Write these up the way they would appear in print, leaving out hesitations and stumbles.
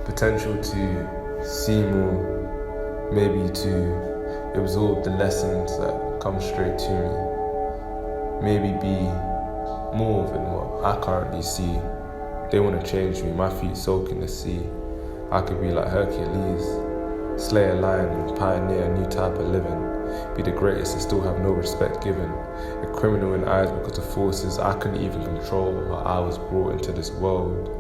Potential to see more, maybe to absorb the lessons that come straight to me, maybe be more than what I currently see. They want to change me, my feet soak in the sea. I could be like Hercules, slay a lion and pioneer a new type of living, be the greatest and still have no respect given, a criminal in eyes because of forces I couldn't even control how I was brought into this world.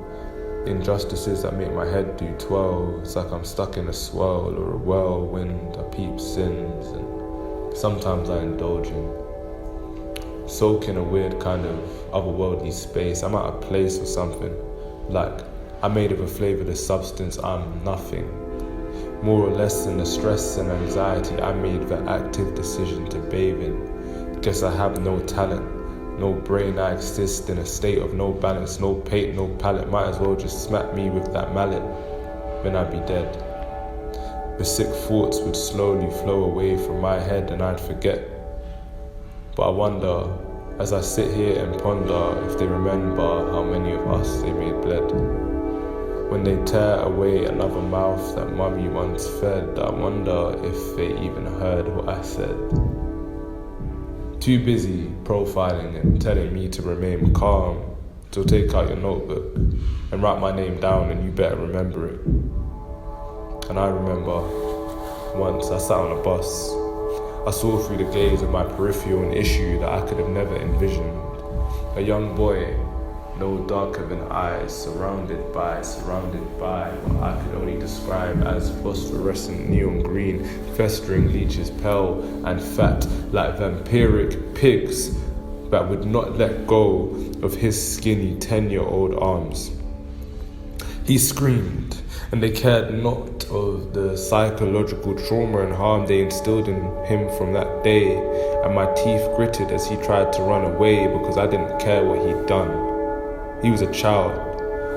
Injustices that make my head do twirl. It's like I'm stuck in a swirl or a whirlwind. I peep sins and sometimes I indulge in. Soak in a weird kind of otherworldly space. I'm at a place or something. Like I'm made of a flavorless substance, I'm nothing. More or less than the stress and anxiety I made the active decision to bathe in. Guess I have no talent. No brain, I exist in a state of no balance, no pate, no palate. Might as well just smack me with that mallet, then I'd be dead. The sick thoughts would slowly flow away from my head and I'd forget. But I wonder, as I sit here and ponder, if they remember how many of us they made bled. When they tear away another mouth that mummy once fed, I wonder if they even heard what I said. Too busy profiling and telling me to remain calm, so take out your notebook and write my name down and you better remember it. And I remember once I sat on a bus, I saw through the gaze of my peripheral an issue that I could have never envisioned. A young boy, no darker than eyes, surrounded by what I could only describe as phosphorescent neon green, festering leeches, pale and fat like vampiric pigs that would not let go of his skinny 10-year-old arms. He screamed, and they cared not of the psychological trauma and harm they instilled in him from that day, and my teeth gritted as he tried to run away because I didn't care what he'd done. He was a child,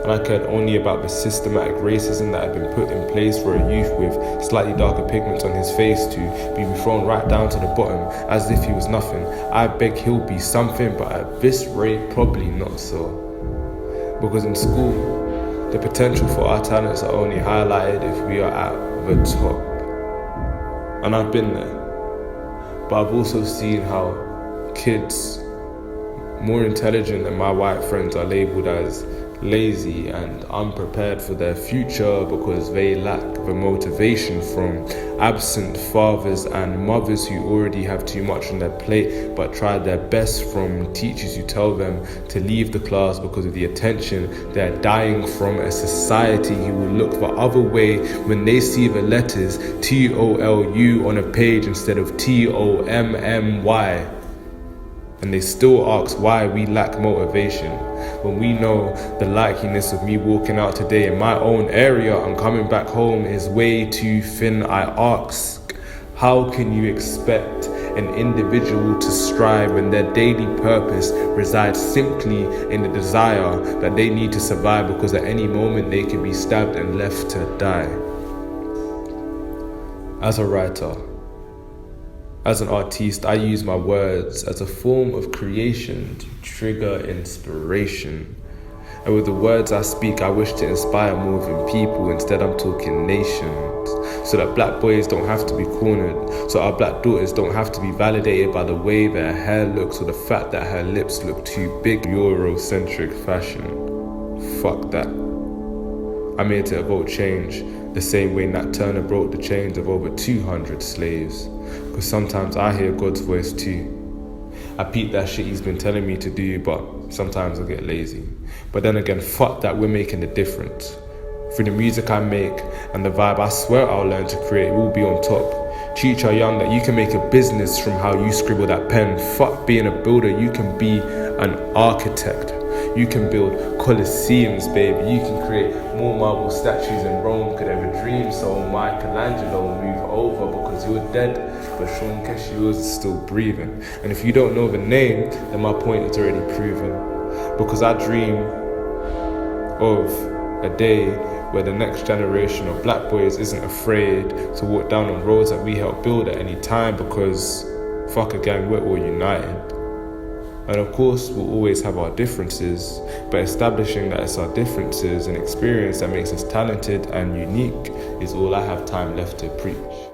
and I cared only about the systematic racism that had been put in place for a youth with slightly darker pigments on his face to be thrown right down to the bottom as if he was nothing. I beg he'll be something, but at this rate, probably not so. Because in school, the potential for our talents are only highlighted if we are at the top. And I've been there, but I've also seen how kids more intelligent than my white friends are labelled as lazy and unprepared for their future because they lack the motivation from absent fathers and mothers who already have too much on their plate but try their best, from teachers who tell them to leave the class because of the attention they're dying from, a society who will look the other way when they see the letters TOLU on a page instead of TOMMY. And they still ask why we lack motivation when we know the likeliness of me walking out today in my own area and coming back home is way too thin. I ask, how can you expect an individual to strive when their daily purpose resides simply in the desire that they need to survive because at any moment they can be stabbed and left to die? As a writer, as an artiste, I use my words as a form of creation to trigger inspiration. And with the words I speak, I wish to inspire more than people. Instead, I'm talking nations. So that black boys don't have to be cornered. So our black daughters don't have to be validated by the way their hair looks or the fact that her lips look too big. Eurocentric fashion. Fuck that. I'm here to evoke change, the same way Nat Turner broke the chains of over 200 slaves. Because sometimes I hear God's voice too. I peep that shit he's been telling me to do, but sometimes I get lazy. But then again, fuck that, we're making the difference. Through the music I make and the vibe I swear I'll learn to create, we'll be on top. Teach our young that you can make a business from how you scribble that pen. Fuck being a builder, you can be an architect. You can build colosseums, baby. You can create more marble statues than Rome could ever dream. So Michelangelo, move over because you're dead, but Sean Keshi is still breathing. And if you don't know the name, then my point is already proven. Because I dream of a day where the next generation of black boys isn't afraid to walk down on roads that we helped build at any time, because fuck a gang, we're all united. And of course, we'll always have our differences, but establishing that it's our differences and experience that makes us talented and unique is all I have time left to preach.